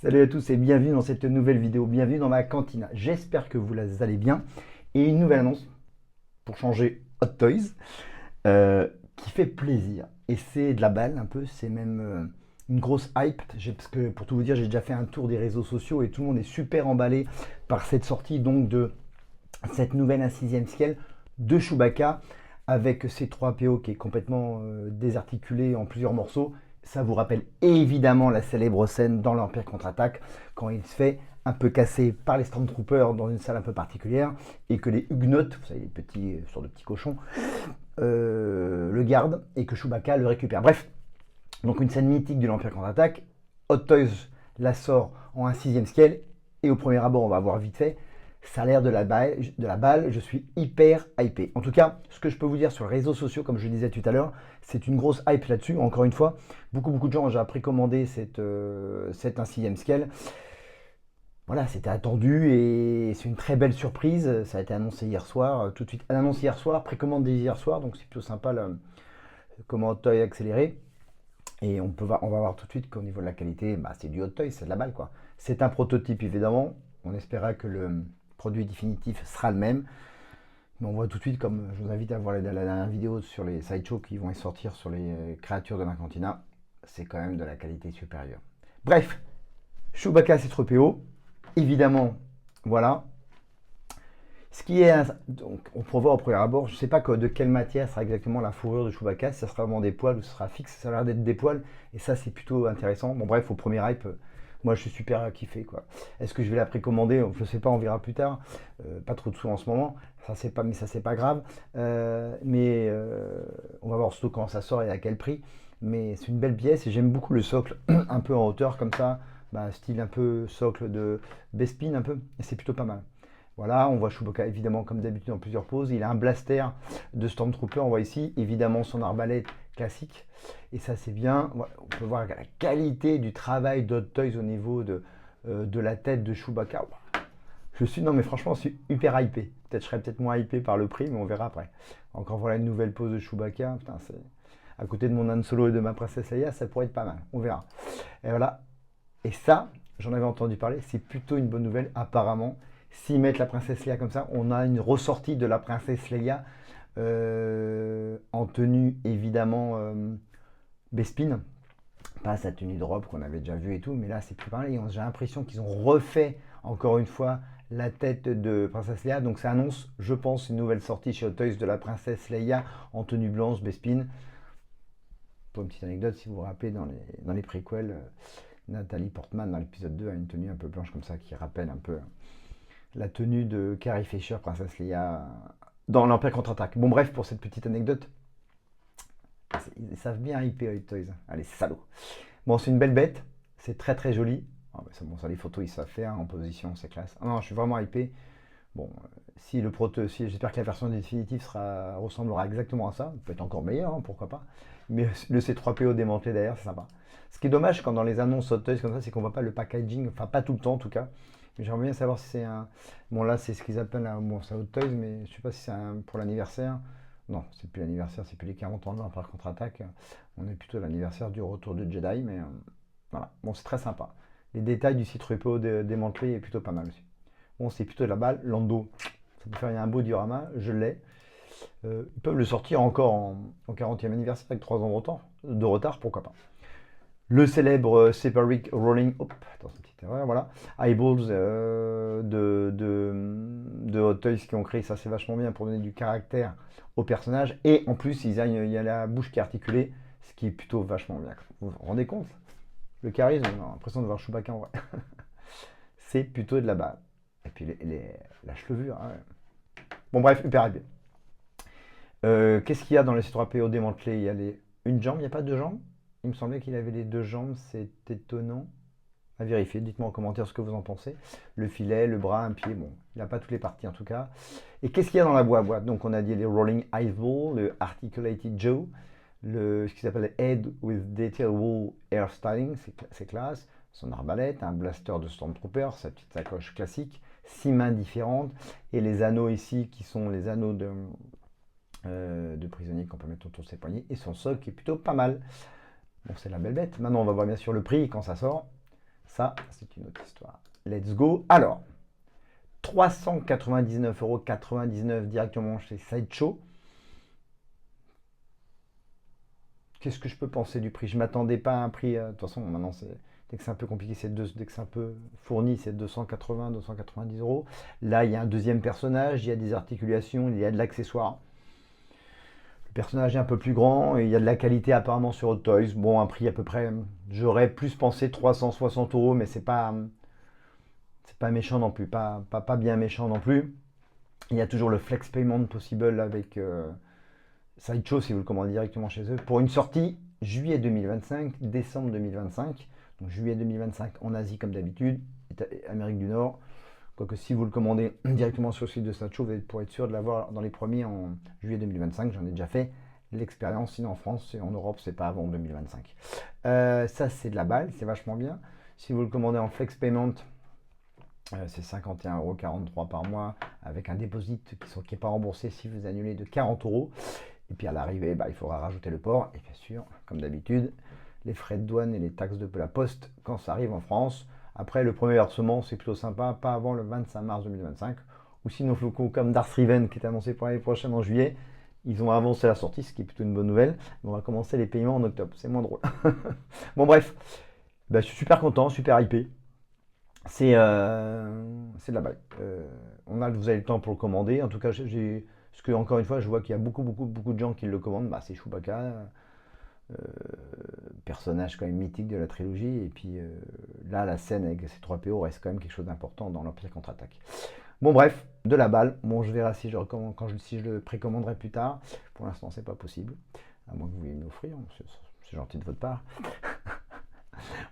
Salut à tous et bienvenue dans cette nouvelle vidéo, bienvenue dans ma cantina. J'espère que vous allez bien. Et une nouvelle annonce pour changer Hot Toys qui fait plaisir. Et c'est de la balle un peu, c'est même une grosse hype. Parce que pour tout vous dire, j'ai déjà fait un tour des réseaux sociaux et tout le monde est super emballé par cette sortie donc de cette nouvelle 1/6 scale de Chewbacca avec C3PO qui est complètement désarticulé en plusieurs morceaux. Ça vous rappelle évidemment la célèbre scène dans l'Empire contre-attaque quand il se fait un peu casser par les Stormtroopers dans une salle un peu particulière et que les Huguenots, vous savez, les petits sortes de petits cochons, le gardent et que Chewbacca le récupère. Bref, donc une scène mythique de l'Empire contre-attaque. Hot Toys la sort en 1/6 scale et au premier abord, on va voir vite fait. Ça a l'air de la balle, je suis hyper hypé. En tout cas, ce que je peux vous dire sur les réseaux sociaux, comme je le disais tout à l'heure, c'est une grosse hype là-dessus. Encore une fois, beaucoup de gens ont déjà précommandé cette 1/6 scale. Voilà, c'était attendu et c'est une très belle surprise. Ça a été annoncé hier soir, tout de suite. Annoncé hier soir, précommandé hier soir, donc c'est plutôt sympa comment Hot Toy accéléré. Et on va voir tout de suite qu'au niveau de la qualité, bah, c'est du Hot Toy, c'est de la balle quoi. C'est un prototype évidemment. On espéra que le produit définitif sera le même. Mais on voit tout de suite, comme je vous invite à voir la dernière vidéo sur les sideshows qui vont sortir sur les créatures de la cantina, c'est quand même de la qualité supérieure. Bref, Chewbacca C3PO, évidemment, voilà. Ce qui est, donc, on pourra voir au premier abord, je ne sais pas de quelle matière sera exactement la fourrure de Chewbacca, si ça sera vraiment des poils ou si ça sera fixe, ça a l'air d'être des poils, et ça c'est plutôt intéressant. Bon bref, au premier hype, moi je suis super kiffé quoi. Est-ce que je vais la précommander? Je ne sais pas, on verra plus tard. Pas trop de sous en ce moment, mais ça c'est pas grave. On va voir surtout quand ça sort et à quel prix. Mais c'est une belle pièce et j'aime beaucoup le socle un peu en hauteur comme ça, bah, style un peu socle de Bespin un peu, et c'est plutôt pas mal. Voilà, on voit Chewbacca évidemment comme d'habitude en plusieurs poses. Il a un blaster de Stormtrooper, on voit ici évidemment son arbalète classique. Et ça c'est bien. Voilà, on peut voir la qualité du travail d'Hot Toys au niveau de la tête de Chewbacca. Non mais franchement je suis hyper hypé. Peut-être je serais peut-être moins hypé par le prix, mais on verra après. Encore voilà une nouvelle pose de Chewbacca. Putain, à côté de mon Han Solo et de ma princesse Leia, ça pourrait être pas mal. On verra. Et voilà. Et ça, j'en avais entendu parler, c'est plutôt une bonne nouvelle apparemment. S'ils mettent la princesse Leia comme ça, on a une ressortie de la princesse Leia en tenue évidemment Bespin. Pas sa tenue de robe qu'on avait déjà vue et tout, mais là c'est plus pareil. J'ai l'impression qu'ils ont refait encore une fois la tête de princesse Leia. Donc ça annonce, je pense, une nouvelle sortie chez Hot Toys de la princesse Leia en tenue blanche Bespin. Pour une petite anecdote, si vous vous rappelez, dans les préquels, Nathalie Portman dans l'épisode 2 a une tenue un peu blanche comme ça qui rappelle un peu la tenue de Carrie Fisher, princesse Leia, dans l'Empire contre-attaque. Bon bref, pour cette petite anecdote, ils savent bien hyper Hot Toys. Allez, salaud. Bon, c'est une belle bête, c'est très joli. Ah, bah, c'est bon, ça les photos ils savent faire en position, c'est classe. Ah, non, je suis vraiment hypé. Bon, si j'espère que la version définitive ressemblera exactement à ça. Peut être encore meilleur, hein, pourquoi pas. Mais le C3PO démantelé derrière, c'est sympa. Ce qui est dommage quand dans les annonces Hot Toys comme ça, c'est qu'on voit pas le packaging, enfin pas tout le temps en tout cas. Mais j'aimerais bien savoir si c'est un. Bon là c'est ce qu'ils appellent bon c'est Hot Toys, mais je sais pas si c'est pour l'anniversaire. Non, c'est plus l'anniversaire, c'est plus les 40 ans de l'Empire contre-attaque. On est plutôt à l'anniversaire du retour de Jedi, mais voilà. Bon, c'est très sympa. Les détails du C3PO démantelé est plutôt pas mal aussi. Bon, c'est plutôt de la balle. Lando, ça peut faire un beau diorama, je l'ai. Ils peuvent le sortir encore en 40e anniversaire avec 3 ans de retard, pourquoi pas. Le célèbre Separic Rolling, hop, attends, c'est une petite erreur, voilà. Eyeballs de Hot Toys qui ont créé ça, c'est vachement bien pour donner du caractère au personnage. Et en plus, il y a la bouche qui est articulée, ce qui est plutôt vachement bien. Vous vous rendez compte? Le charisme, on a l'impression de voir Chewbacca en vrai. C'est plutôt de la balle. Et puis la chevelure. Hein. Bon bref, hyper rapide. Qu'est-ce qu'il y a dans le C3PO démantelé? Il y a une jambe, il n'y a pas deux jambes? Il me semblait qu'il avait les deux jambes, c'est étonnant. À vérifier, dites-moi en commentaire ce que vous en pensez. Le filet, le bras, un pied, bon, il n'a pas toutes les parties en tout cas. Et qu'est-ce qu'il y a dans la boîte? Donc on a dit les Rolling Eyeball, le Articulated Jaw, ce qui s'appelle Head with Detail Wall Hairstyling, c'est classe. Son arbalète, un blaster de Stormtrooper, sa petite sacoche classique, 6 mains différentes, et les anneaux ici qui sont les anneaux de prisonnier qu'on peut mettre autour de ses poignets, et son socle qui est plutôt pas mal. Bon, c'est la belle bête. Maintenant, on va voir bien sûr le prix quand ça sort. Ça, c'est une autre histoire. Let's go. Alors, 399,99 € directement chez Sideshow. Qu'est-ce que je peux penser du prix? Je ne m'attendais pas à un prix. De toute façon, maintenant, dès que c'est un peu compliqué, dès que c'est un peu fourni, c'est 280, 290 €. Là, il y a un deuxième personnage, il y a des articulations, il y a de l'accessoire. Le personnage est un peu plus grand et il y a de la qualité apparemment sur Hot Toys. Bon, un prix à peu près, j'aurais plus pensé 360 €, mais c'est pas méchant non plus, pas bien méchant non plus. Il y a toujours le flex payment possible avec Sideshow si vous le commandez directement chez eux. Pour une sortie juillet 2025, décembre 2025. Donc juillet 2025 en Asie comme d'habitude, Amérique du Nord. Quoique si vous le commandez directement sur le site de Sideshow, vous pourrez être sûr de l'avoir dans les premiers en juillet 2025. J'en ai déjà fait l'expérience. Sinon en France et en Europe, c'est pas avant 2025. Ça c'est de la balle, c'est vachement bien. Si vous le commandez en flex payment, c'est 51,43 € par mois avec un deposit qui n'est pas remboursé si vous annulez de 40 €. Et puis à l'arrivée, il faudra rajouter le port. Et bien sûr, comme d'habitude, les frais de douane et les taxes de la poste quand ça arrive en France. Après, le premier versement, c'est plutôt sympa, pas avant le 25 mars 2025. Ou sinon, comme Darth Revan qui est annoncé pour l'année prochaine en juillet, ils ont avancé la sortie, ce qui est plutôt une bonne nouvelle. On va commencer les paiements en octobre, c'est moins drôle. Bon bref, je suis super content, super hypé. C'est de la balle. Vous avez le temps pour le commander. En tout cas, parce que encore une fois, je vois qu'il y a beaucoup de gens qui le commandent. C'est Chewbacca, personnage quand même mythique de la trilogie. Et puis là, la scène avec ces 3 PO reste quand même quelque chose d'important dans l'Empire contre-attaque. Bon bref, de la balle. Bon, je verrai si je le précommanderai plus tard. Pour l'instant, c'est pas possible. À moins que vous vouliez m'offrir. C'est gentil de votre part.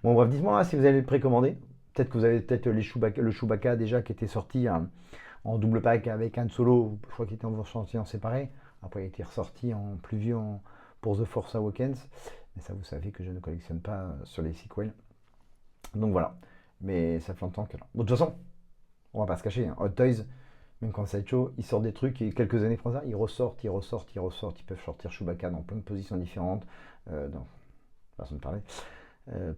Bon bref, dites-moi si vous allez le précommander. Peut-être que vous avez le Chewbacca déjà qui était sorti en double pack avec Han Solo. Je crois qu'il était sorti en séparé. Après, il a été ressorti en plus vieux pour The Force Awakens. Mais ça, vous savez que je ne collectionne pas sur les sequels. Donc voilà. Mais ça fait longtemps que là. Bon, de toute façon, on va pas se cacher. Hot Toys, même quand c'est Sideshow, ils sortent des trucs et quelques années après ça, ils ressortent. Ils peuvent sortir Chewbacca dans plein de positions différentes. Façon de parler.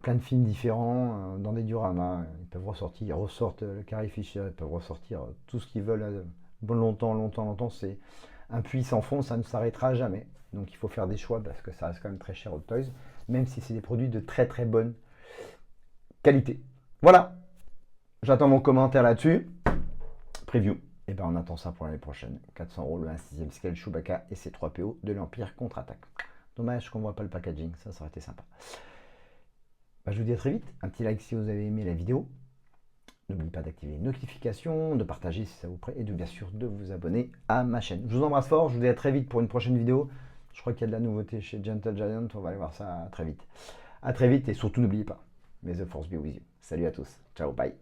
Plein de films différents, dans des dioramas, ils peuvent ressortir, ils ressortent le Carrie Fisher, ils peuvent ressortir tout ce qu'ils veulent longtemps, c'est un puits sans fond, ça ne s'arrêtera jamais. Donc il faut faire des choix parce que ça reste quand même très cher Hot Toys, même si c'est des produits de très bonne qualité. Voilà, j'attends mon commentaire là-dessus. Preview, et on attend ça pour l'année prochaine. 400 €, le 1/6e scale Chewbacca et ses 3 PO de l'Empire contre-attaque. Dommage qu'on voit pas le packaging, ça aurait été sympa. Je vous dis à très vite, un petit like si vous avez aimé la vidéo, n'oubliez pas d'activer les notifications, de partager si ça vous plaît et bien sûr de vous abonner à ma chaîne. Je vous embrasse fort, je vous dis à très vite pour une prochaine vidéo. Je crois qu'il y a de la nouveauté chez Gentle Giant, on va aller voir ça très vite. A très vite et surtout n'oubliez pas, may the force be with you. Salut à tous, ciao, bye.